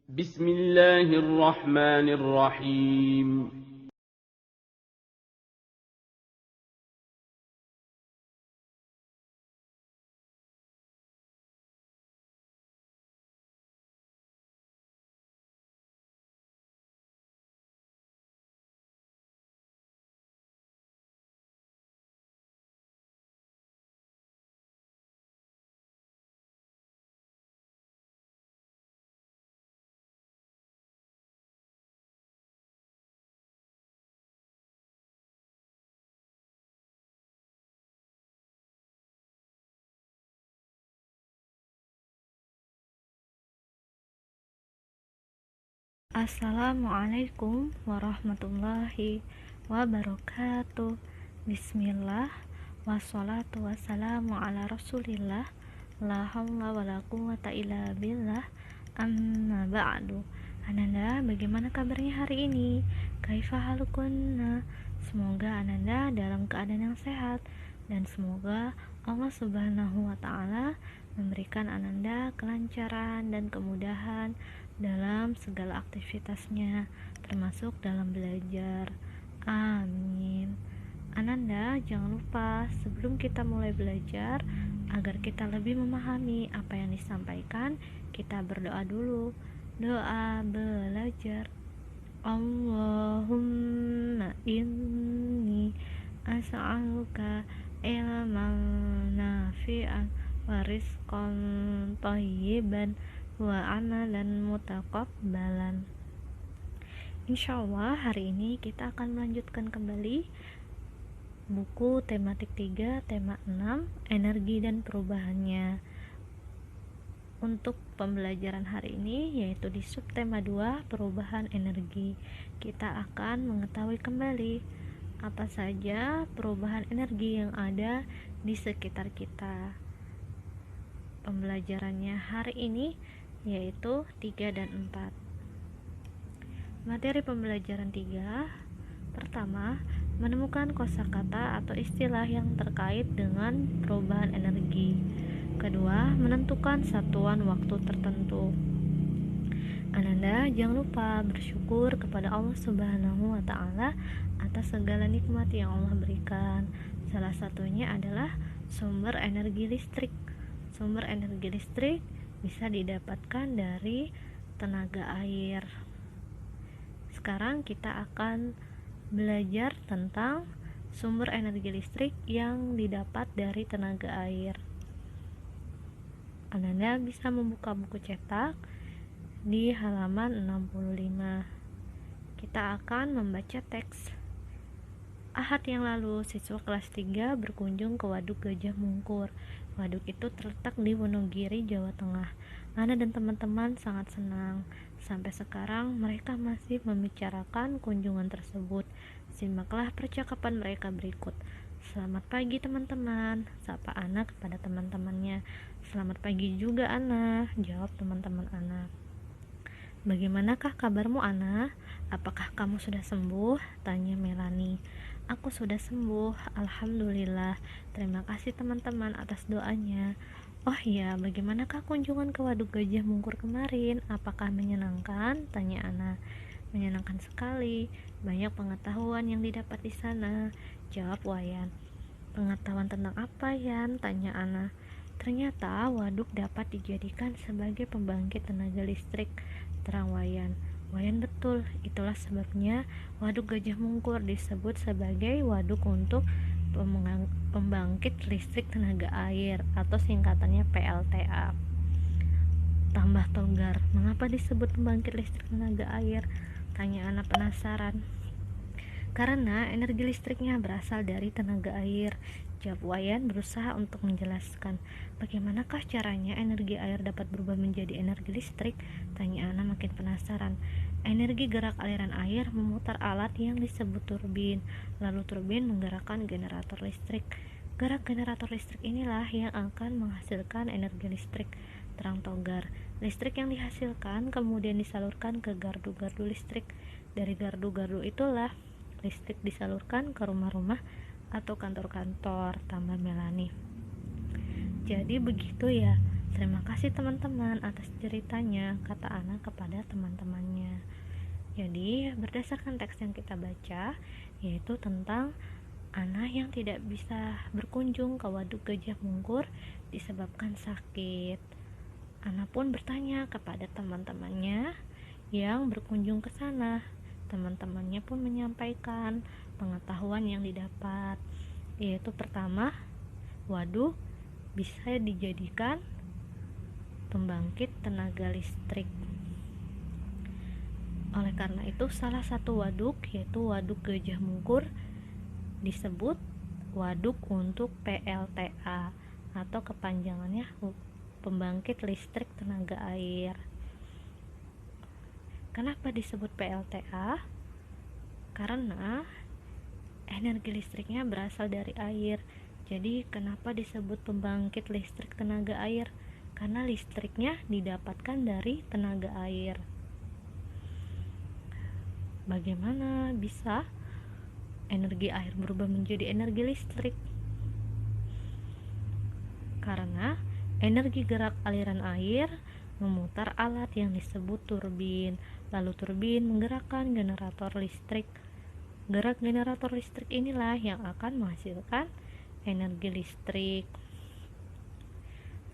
بسم الله الرحمن الرحيم. Assalamualaikum warahmatullahi wabarakatuh. Bismillah, wassalatu wassalamu ala rasulillah, la hawla wala quwwata illa billah, amma ba'du. Ananda, bagaimana kabarnya hari ini? Kaifa halukunna? Semoga Ananda dalam keadaan yang sehat, dan semoga Allah subhanahu wa ta'ala memberikan Ananda kelancaran dan kemudahan dalam segala aktivitasnya, termasuk dalam belajar. Amin. Ananda, jangan lupa sebelum kita mulai belajar, agar kita lebih memahami apa yang disampaikan, kita berdoa dulu. Doa belajar. Allahumma inni as'aluka ilman nafi'an wa rizqan thayyiban wa amalan mutaqabbalan. Insyaallah hari ini kita akan melanjutkan kembali buku tematik 3, tema 6, energi dan perubahannya. Untuk pembelajaran hari ini yaitu di subtema 2, perubahan energi. Kita akan mengetahui kembali apa saja perubahan energi yang ada di sekitar kita. Pembelajarannya hari ini yaitu 3 dan 4. Materi pembelajaran 3. Pertama, menemukan kosakata atau istilah yang terkait dengan perubahan energi. Kedua, menentukan satuan waktu tertentu. Ananda jangan lupa bersyukur kepada Allah Subhanahu wa ta'ala atas segala nikmat yang Allah berikan. Salah satunya adalah sumber energi listrik. Sumber energi listrik bisa didapatkan dari tenaga air. Sekarang kita akan belajar tentang sumber energi listrik yang didapat dari tenaga air. Ananda bisa membuka buku cetak di halaman 65. Kita akan membaca teks. Ahad yang lalu, siswa kelas 3 berkunjung ke Waduk Gajah Mungkur. Waduk itu terletak di Wonogiri, Jawa Tengah. Ana dan teman-teman sangat senang. Sampai sekarang mereka masih membicarakan kunjungan tersebut. Simaklah percakapan mereka berikut. Selamat pagi teman-teman, sapa Ana kepada teman-temannya. Selamat pagi juga Ana, jawab teman-teman Ana. Bagaimanakah kabarmu Ana? Apakah kamu sudah sembuh? Tanya Melani. Aku sudah sembuh, alhamdulillah. Terima kasih teman-teman atas doanya. Oh iya, bagaimanakah kunjungan ke Waduk Gajah Mungkur kemarin? Apakah menyenangkan? Tanya Ana. Menyenangkan sekali, banyak pengetahuan yang didapat di sana, jawab Wayan. Pengetahuan tentang apa, Yan? Tanya Ana. Ternyata waduk dapat dijadikan sebagai pembangkit tenaga listrik, terang Wayan. Wayan betul, itulah sebabnya waduk Gajah Mungkur disebut sebagai waduk untuk pembangkit listrik tenaga air atau singkatannya PLTA. Tambah Togar, mengapa disebut pembangkit listrik tenaga air? Tanya anak penasaran. Karena energi listriknya berasal dari tenaga air, jawab Wayan berusaha untuk menjelaskan. Bagaimanakah caranya energi air dapat berubah menjadi energi listrik? Tanya Ana makin penasaran. Energi gerak aliran air memutar alat yang disebut turbin, lalu turbin menggerakkan generator listrik. Gerak generator listrik inilah yang akan menghasilkan energi listrik, terang Togar. Listrik yang dihasilkan kemudian disalurkan ke gardu-gardu listrik. Dari gardu-gardu itulah listrik disalurkan ke rumah-rumah atau kantor-kantor, tambah Melani. Jadi begitu ya, Terima kasih teman-teman atas ceritanya, kata Ana kepada teman-temannya. Jadi, berdasarkan teks yang kita baca, yaitu tentang Ana yang tidak bisa berkunjung ke Waduk Gajah Mungkur disebabkan sakit. Ana pun bertanya kepada teman-temannya yang berkunjung ke sana. Teman-temannya pun menyampaikan pengetahuan yang didapat, yaitu pertama, waduk bisa dijadikan pembangkit tenaga listrik. Oleh karena itu, salah satu waduk, yaitu Waduk Gajah Mungkur, disebut waduk untuk PLTA atau kepanjangannya pembangkit listrik tenaga air. Kenapa disebut PLTA? Karena energi listriknya berasal dari air. Jadi kenapa disebut pembangkit listrik tenaga air? Karena listriknya didapatkan dari tenaga air. Bagaimana bisa energi air berubah menjadi energi listrik? Karena energi gerak aliran air memutar alat yang disebut turbin, lalu turbin menggerakkan generator listrik. Gerak generator listrik inilah yang akan menghasilkan energi listrik.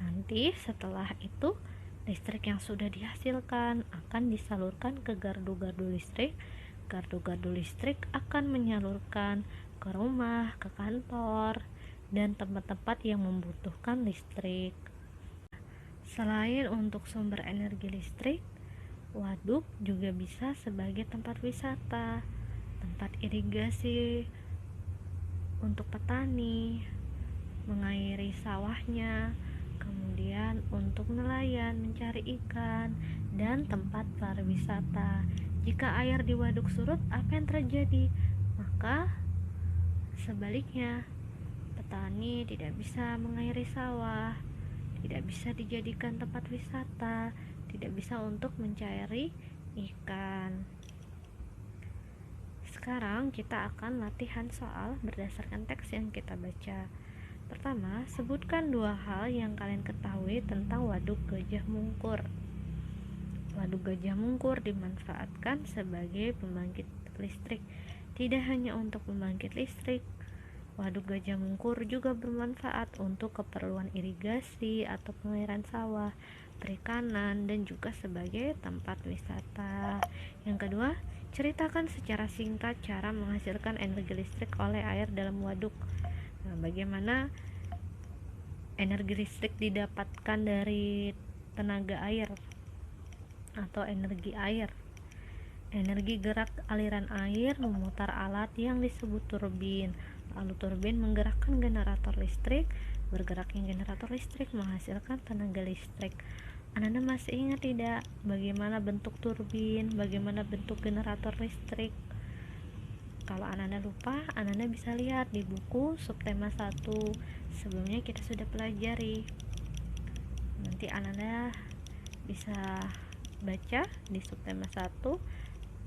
Nanti setelah itu, listrik yang sudah dihasilkan akan disalurkan ke gardu-gardu listrik. Gardu-gardu listrik akan menyalurkan ke rumah, ke kantor, dan tempat-tempat yang membutuhkan listrik. Selain untuk sumber energi listrik, waduk juga bisa sebagai tempat wisata, tempat irigasi untuk petani, mengairi sawahnya, kemudian untuk nelayan mencari ikan, dan tempat pariwisata. Jika air di waduk surut, apa yang terjadi? Maka sebaliknya, petani tidak bisa mengairi sawah, tidak bisa dijadikan tempat wisata, tidak bisa untuk mencari ikan. Sekarang kita akan latihan soal berdasarkan teks yang kita baca. Pertama, sebutkan 2 hal yang kalian ketahui tentang Waduk Gajah Mungkur. Waduk Gajah Mungkur dimanfaatkan sebagai pembangkit listrik. Tidak hanya untuk pembangkit listrik, Waduk Gajah Mungkur juga bermanfaat untuk keperluan irigasi atau pengairan sawah, perikanan, dan juga sebagai tempat wisata. Yang kedua, ceritakan secara singkat cara menghasilkan energi listrik oleh air dalam waduk. Bagaimana energi listrik didapatkan dari tenaga air atau energi air? Energi gerak aliran air memutar alat yang disebut turbin. Lalu turbin menggerakkan generator listrik. Bergeraknya generator listrik menghasilkan tenaga listrik. Anda masih ingat tidak bagaimana bentuk turbin, bagaimana bentuk generator listrik? Kalau Anda lupa, Anda bisa lihat di buku subtema 1. Sebelumnya kita sudah pelajari. Nanti Anda bisa baca di subtema 1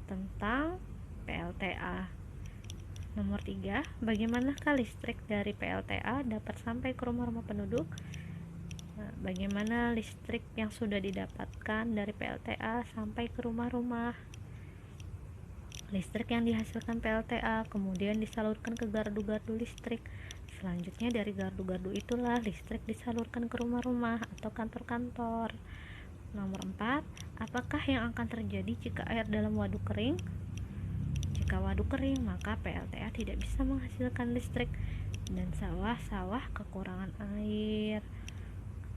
tentang PLTA. Nomor 3, bagaimanakah listrik dari PLTA dapat sampai ke rumah-rumah penduduk? Bagaimana listrik yang sudah didapatkan dari PLTA sampai ke rumah-rumah? Listrik yang dihasilkan PLTA kemudian disalurkan ke gardu-gardu listrik. Selanjutnya dari gardu-gardu itulah listrik disalurkan ke rumah-rumah atau kantor-kantor. Nomor 4, apakah yang akan terjadi jika air dalam waduk kering? Jika waduk kering, maka PLTA tidak bisa menghasilkan listrik dan sawah-sawah kekurangan air.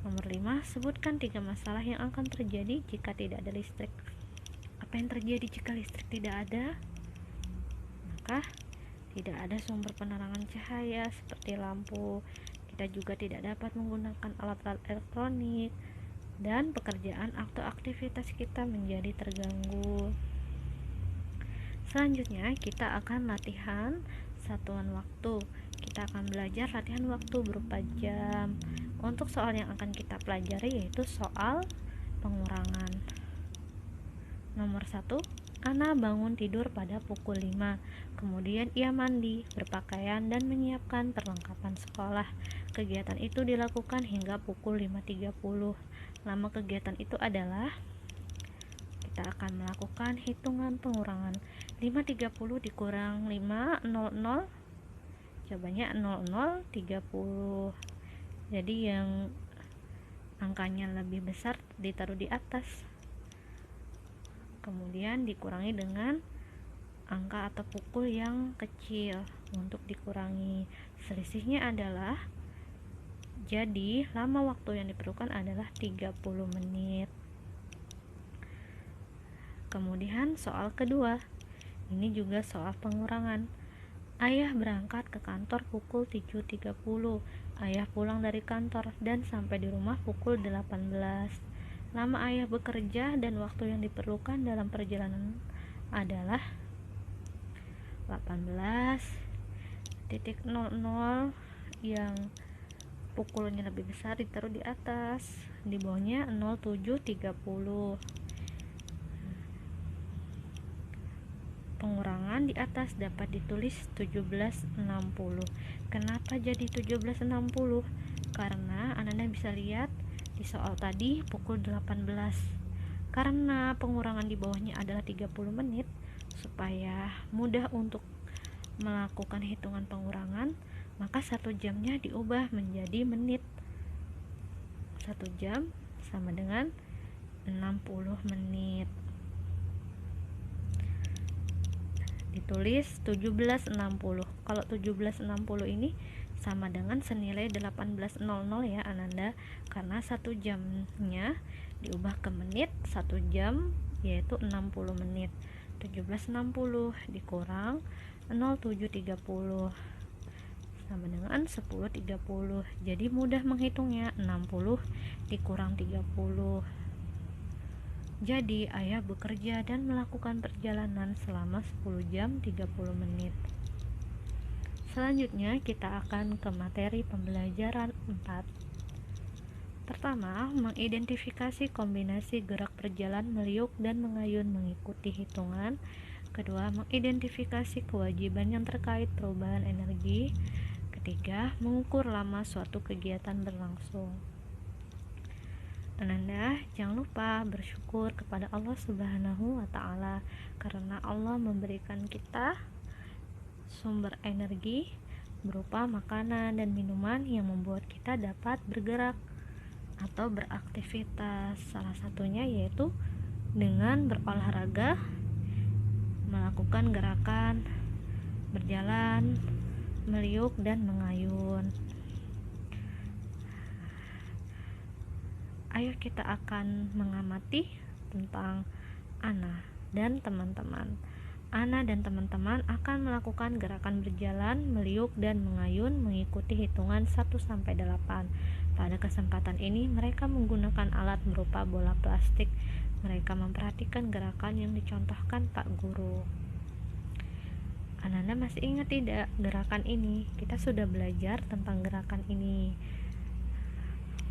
Nomor 5, sebutkan 3 masalah yang akan terjadi jika tidak ada listrik. Apa yang terjadi jika listrik tidak ada? Maka tidak ada sumber penerangan cahaya seperti lampu. Kita juga tidak dapat menggunakan alat-alat elektronik dan pekerjaan atau aktivitas kita menjadi terganggu. Selanjutnya kita akan latihan satuan waktu. Kita akan belajar latihan waktu berupa jam. Untuk soal yang akan kita pelajari yaitu soal pengurangan. Nomor 1, Ana bangun tidur pada pukul 5. Kemudian ia mandi, berpakaian, dan menyiapkan perlengkapan sekolah. kegiatan itu dilakukan hingga pukul 5.30. Lama kegiatan itu adalah, kita akan melakukan hitungan pengurangan. 5.30 dikurang 5, 00, jawabannya 00.30. Jadi yang angkanya lebih besar ditaruh di atas, kemudian dikurangi dengan angka atau pukul yang kecil untuk dikurangi. Selisihnya adalah, jadi lama waktu yang diperlukan adalah 30 menit. Kemudian soal kedua, ini juga soal pengurangan. Ayah berangkat ke kantor pukul 7.30. Ayah pulang dari kantor dan sampai di rumah pukul 18. Lama ayah bekerja dan waktu yang diperlukan dalam perjalanan adalah 18.00, yang pukulnya lebih besar ditaruh di atas, di bawahnya 07.30. Pengurangan di atas dapat ditulis 17.60. Kenapa jadi 17.60? Karena Anda bisa lihat di soal tadi pukul 18. Karena pengurangan di bawahnya adalah 30 menit, supaya mudah untuk melakukan hitungan pengurangan, maka 1 jamnya diubah menjadi menit. 1 jam sama dengan 60 menit. Ditulis 17.60. Kalau 17.60 ini sama dengan senilai 18.00 ya Ananda, karena 1 jamnya diubah ke menit, 1 jam yaitu 60 menit. 17.60 dikurang 07.30 sama dengan 10.30. Jadi mudah menghitungnya, 60 dikurang 30. Jadi ayah bekerja dan melakukan perjalanan selama 10 jam 30 menit. Selanjutnya kita akan ke materi pembelajaran 4. Pertama, mengidentifikasi kombinasi gerak berjalan, meliuk, dan mengayun mengikuti hitungan. Kedua, mengidentifikasi kewajiban yang terkait perubahan energi. Ketiga, mengukur lama suatu kegiatan berlangsung. Ananda, jangan lupa bersyukur kepada Allah Subhanahu wa Ta'ala, karena Allah memberikan kita sumber energi berupa makanan dan minuman yang membuat kita dapat bergerak atau beraktivitas. Salah satunya yaitu dengan berolahraga, melakukan gerakan berjalan, meliuk, dan mengayun. Ayo kita akan mengamati tentang Ana dan teman-teman. Ana dan teman-teman akan melakukan gerakan berjalan, meliuk, dan mengayun mengikuti hitungan 1-8. Pada kesempatan ini mereka menggunakan alat berupa bola plastik. Mereka memperhatikan gerakan yang dicontohkan Pak Guru. Ananda masih ingat tidak gerakan ini? Kita sudah belajar tentang gerakan ini.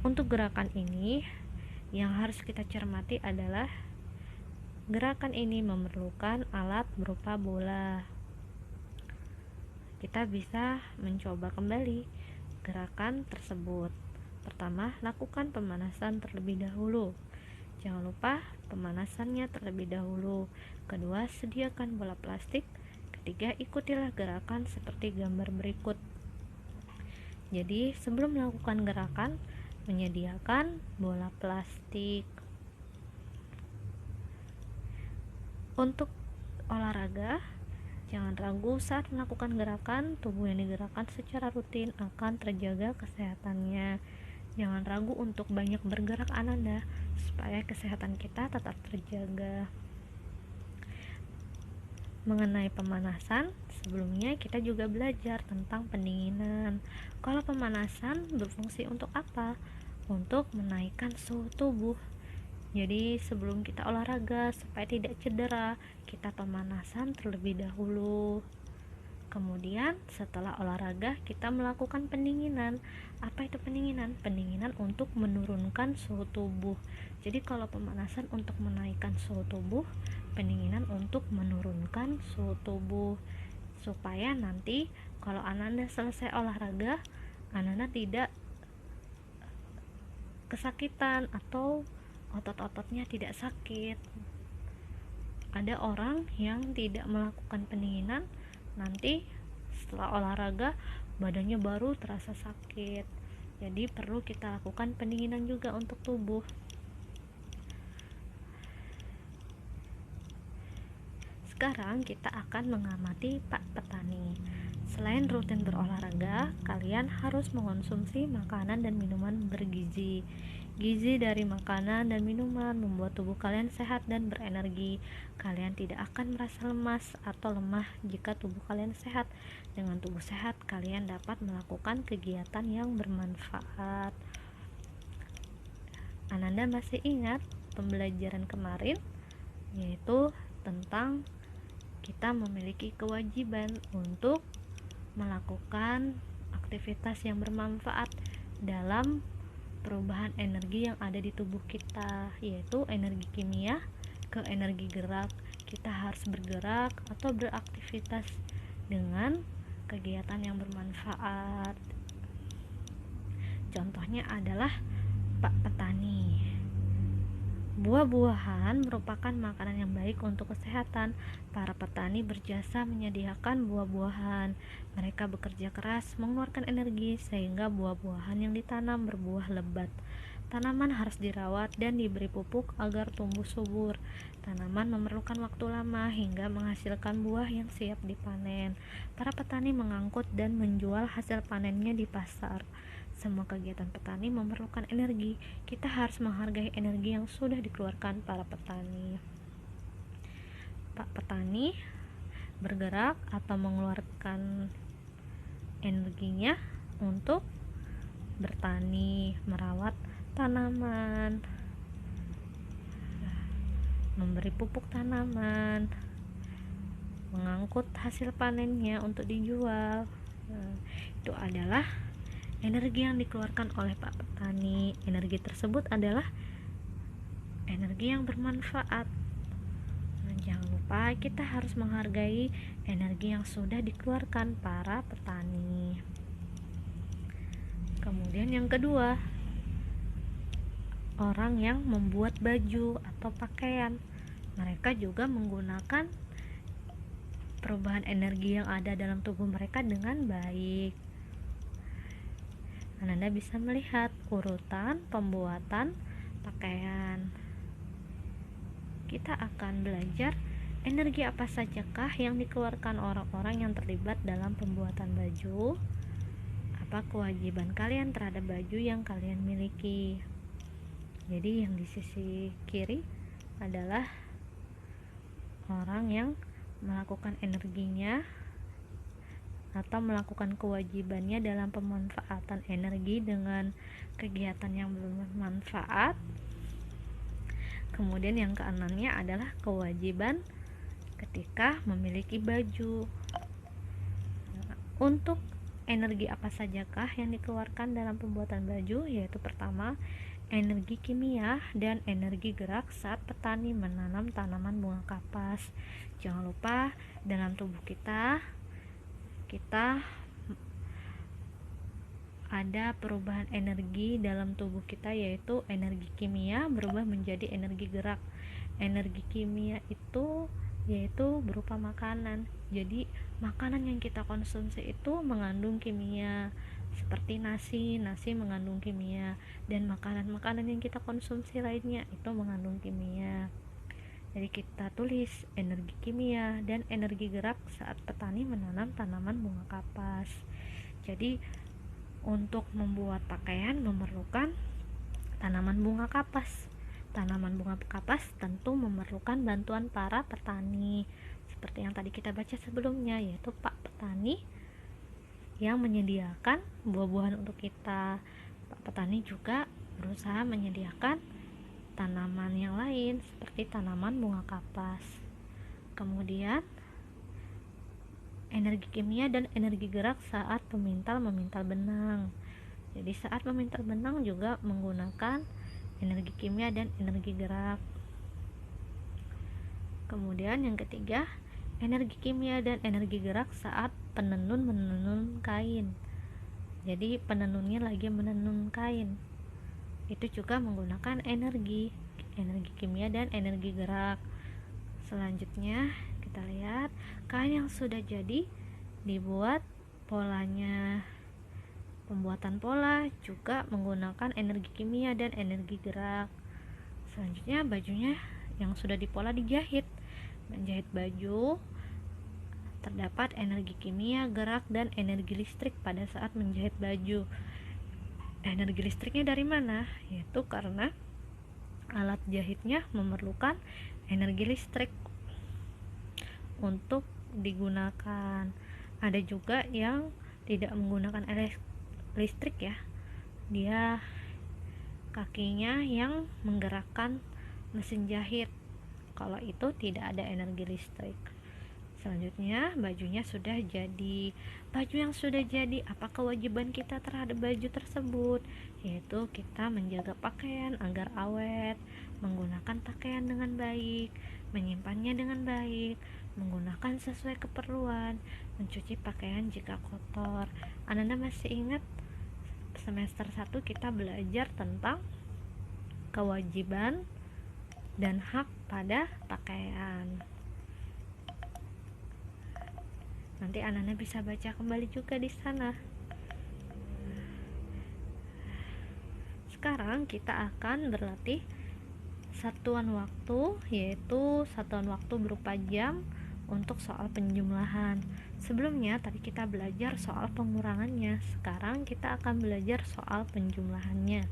Untuk gerakan ini yang harus kita cermati adalah gerakan ini memerlukan alat berupa bola. Kita bisa mencoba kembali gerakan tersebut. Pertama, lakukan pemanasan terlebih dahulu. Jangan lupa pemanasannya terlebih dahulu. Kedua, sediakan bola plastik. Ketiga, ikutilah gerakan seperti gambar berikut. Jadi, sebelum melakukan gerakan, menyediakan bola plastik. Untuk olahraga, jangan ragu saat melakukan gerakan. Tubuh yang digerakkan secara rutin akan terjaga kesehatannya. Jangan ragu untuk banyak bergerak Ananda, supaya kesehatan kita tetap terjaga. Mengenai pemanasan, sebelumnya kita juga belajar tentang pendinginan. Kalau pemanasan berfungsi untuk apa? Untuk menaikkan suhu tubuh. Jadi sebelum kita olahraga, supaya tidak cedera, kita pemanasan terlebih dahulu. Kemudian setelah olahraga kita melakukan pendinginan. Apa itu pendinginan? Pendinginan untuk menurunkan suhu tubuh. Jadi kalau pemanasan untuk menaikkan suhu tubuh, pendinginan untuk menurunkan suhu tubuh, supaya nanti kalau Ananda selesai olahraga, Ananda tidak kesakitan atau otot-ototnya tidak sakit. Ada orang yang tidak melakukan pendinginan, nanti setelah olahraga badannya baru terasa sakit. Jadi perlu kita lakukan pendinginan juga untuk tubuh. Sekarang kita akan mengamati Pak Petani. Selain rutin berolahraga, kalian harus mengonsumsi makanan dan minuman bergizi. Gizi dari makanan dan minuman membuat tubuh kalian sehat dan berenergi. Kalian tidak akan merasa lemas atau lemah jika tubuh kalian sehat. Dengan tubuh sehat, kalian dapat melakukan kegiatan yang bermanfaat. Ananda masih ingat pembelajaran kemarin, yaitu tentang kita memiliki kewajiban untuk melakukan aktivitas yang bermanfaat dalam perubahan energi yang ada di tubuh kita, yaitu energi kimia ke energi gerak. Kita harus bergerak atau beraktivitas dengan kegiatan yang bermanfaat. Contohnya adalah Pak Petani. Buah-buahan merupakan makanan yang baik untuk kesehatan. Para petani berjasa menyediakan buah-buahan. Mereka bekerja keras mengeluarkan energi sehingga buah-buahan yang ditanam berbuah lebat. Tanaman harus dirawat dan diberi pupuk agar tumbuh subur. Tanaman memerlukan waktu lama hingga menghasilkan buah yang siap dipanen. Para petani mengangkut dan menjual hasil panennya di pasar. Semua kegiatan petani memerlukan energi. Kita harus menghargai energi yang sudah dikeluarkan para petani. Pak Petani bergerak atau mengeluarkan energinya untuk bertani, merawat tanaman, memberi pupuk tanaman, mengangkut hasil panennya untuk dijual. Itu adalah energi yang dikeluarkan oleh Pak Petani. Energi tersebut adalah energi yang bermanfaat. Jangan lupa kita harus menghargai energi yang sudah dikeluarkan para petani. Kemudian yang kedua, orang yang membuat baju atau pakaian. Mereka juga menggunakan perubahan energi yang ada dalam tubuh mereka dengan baik. Anda bisa melihat urutan pembuatan pakaian. Kita akan belajar energi apa sajakah yang dikeluarkan orang-orang yang terlibat dalam pembuatan baju. Apa kewajiban kalian terhadap baju yang kalian miliki. Jadi yang di sisi kiri adalah orang yang melakukan energinya atau melakukan kewajibannya dalam pemanfaatan energi dengan kegiatan yang bermanfaat. Kemudian yang keenamnya adalah kewajiban ketika memiliki baju. Untuk energi apa sajakah yang dikeluarkan dalam pembuatan baju, yaitu pertama, energi kimia dan energi gerak saat petani menanam tanaman bunga kapas. Jangan lupa dalam tubuh kita ada perubahan energi dalam tubuh kita, yaitu energi kimia berubah menjadi energi gerak. Energi kimia itu yaitu berupa makanan. Jadi makanan yang kita konsumsi itu mengandung kimia, seperti nasi mengandung kimia, dan makanan-makanan yang kita konsumsi lainnya itu mengandung kimia. Jadi kita tulis energi kimia dan energi gerak saat petani menanam tanaman bunga kapas. Jadi untuk membuat pakaian memerlukan tanaman bunga kapas. Tanaman bunga kapas tentu memerlukan bantuan para petani, seperti yang tadi kita baca sebelumnya, yaitu Pak Petani yang menyediakan buah-buahan untuk kita. Pak Petani juga berusaha menyediakan tanaman yang lain seperti tanaman bunga kapas. Kemudian energi kimia dan energi gerak saat memintal benang. Jadi saat memintal benang juga menggunakan energi kimia dan energi gerak. Kemudian yang ketiga, energi kimia dan energi gerak saat menenun kain. Jadi penenunnya lagi menenun kain. itu juga menggunakan energi kimia dan energi gerak. Selanjutnya kita lihat kain yang sudah jadi dibuat polanya. Pembuatan pola juga menggunakan energi kimia dan energi gerak. Selanjutnya bajunya yang sudah dipola dijahit. Menjahit baju terdapat energi kimia, gerak, dan energi listrik pada saat menjahit baju. Energi listriknya dari mana? Yaitu karena alat jahitnya memerlukan energi listrik untuk digunakan. Ada juga yang tidak menggunakan listrik ya, dia kakinya yang menggerakkan mesin jahit. Kalau itu tidak ada energi listrik. Selanjutnya bajunya sudah jadi. Baju yang sudah jadi, apa kewajiban kita terhadap baju tersebut? Yaitu kita menjaga pakaian agar awet, menggunakan pakaian dengan baik, menyimpannya dengan baik, menggunakan sesuai keperluan, mencuci pakaian jika kotor. Anda masih ingat semester 1 kita belajar tentang kewajiban dan hak pada pakaian. Nanti anak-anak bisa baca kembali juga di sana. Sekarang kita akan berlatih satuan waktu, yaitu satuan waktu berupa jam untuk soal penjumlahan. Sebelumnya tadi kita belajar soal pengurangannya. Sekarang kita akan belajar soal penjumlahannya.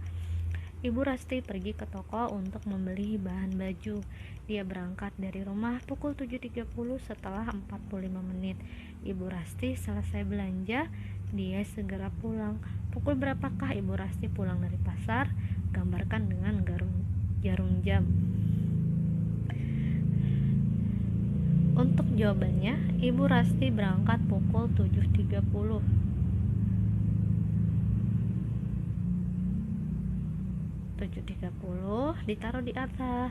Ibu Rasti pergi ke toko untuk membeli bahan baju. Dia berangkat dari rumah pukul 7.30 setelah 45 menit. Ibu Rasti selesai belanja, dia segera pulang. Pukul berapakah Ibu Rasti pulang dari pasar? Gambarkan dengan jarum jam. Untuk jawabannya, Ibu Rasti berangkat pukul 7.30. Ditaruh di atas.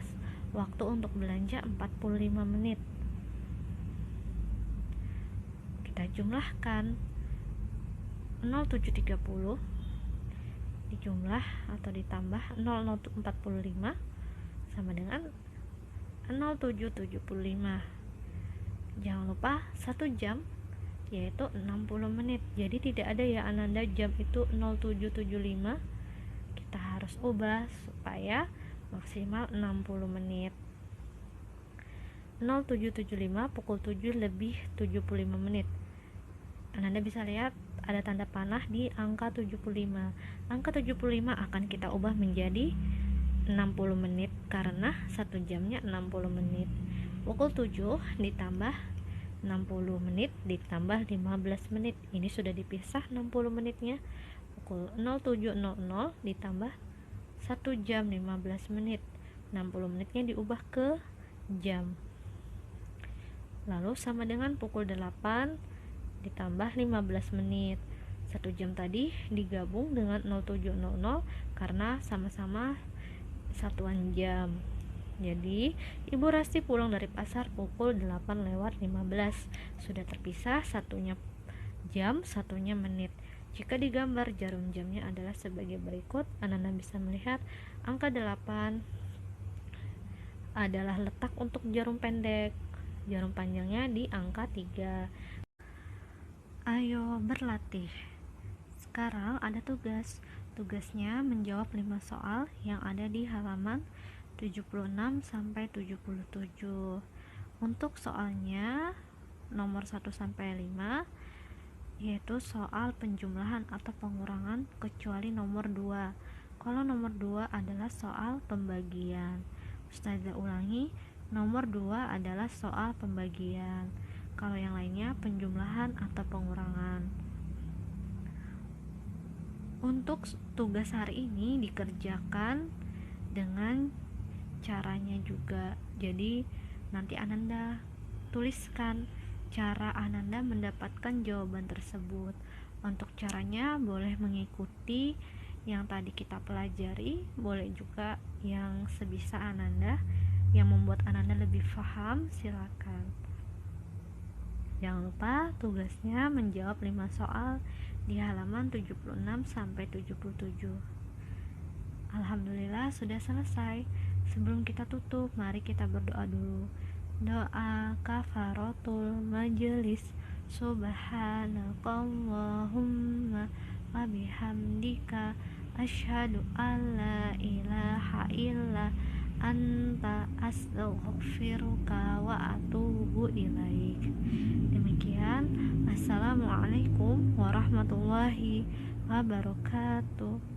Waktu untuk belanja 45 menit. Kita jumlahkan 07.30 dijumlah atau ditambah 00.45 sama dengan 07.75. Jangan lupa 1 jam yaitu 60 menit. Jadi tidak ada ya Ananda jam itu 07.75. Kita harus ubah supaya maksimal 60 menit. 07.75 pukul 7 lebih 75 menit. Ananda bisa lihat ada tanda panah di angka 75. Angka 75 akan kita ubah menjadi 60 menit karena 1 jamnya 60 menit. Pukul 7 ditambah 60 menit ditambah 15 menit. Ini sudah dipisah 60 menitnya. Pukul 07.00 ditambah 1 jam 15 menit. 60 menitnya diubah ke jam. Lalu sama dengan pukul 8 ditambah 15 menit. 1 jam tadi digabung dengan 07.00 karena sama-sama satuan jam. Jadi Ibu Rasti pulang dari pasar pukul 8:15. Sudah terpisah, satunya jam, satunya menit. Jika digambar jarum jamnya adalah sebagai berikut. Anak-anak bisa melihat angka 8 adalah letak untuk jarum pendek, jarum panjangnya di angka 3. Ayo berlatih. Sekarang ada tugas. Tugasnya menjawab 5 soal yang ada di halaman 76 sampai 77. Untuk soalnya nomor 1 sampai 5 yaitu soal penjumlahan atau pengurangan kecuali nomor 2. Kalau nomor 2 adalah soal pembagian. Ustazah ulangi, nomor 2 adalah soal pembagian. Kalau yang lainnya penjumlahan atau pengurangan. Untuk tugas hari ini dikerjakan dengan caranya juga. Jadi nanti Ananda tuliskan cara Ananda mendapatkan jawaban tersebut. Untuk caranya boleh mengikuti yang tadi kita pelajari, boleh juga yang sebisa Ananda, yang membuat Ananda lebih paham, silakan. Jangan lupa tugasnya menjawab 5 soal di halaman 76 sampai 77. Alhamdulillah sudah selesai. Sebelum kita tutup, mari kita berdoa dulu. Doa kafaratul majelis. Subhanakallahumma wa bihamdika asyhadu an la ilaha illa anta astaghfiruka wa atubu ilaik. Demikian, assalamualaikum warahmatullahi wabarakatuh.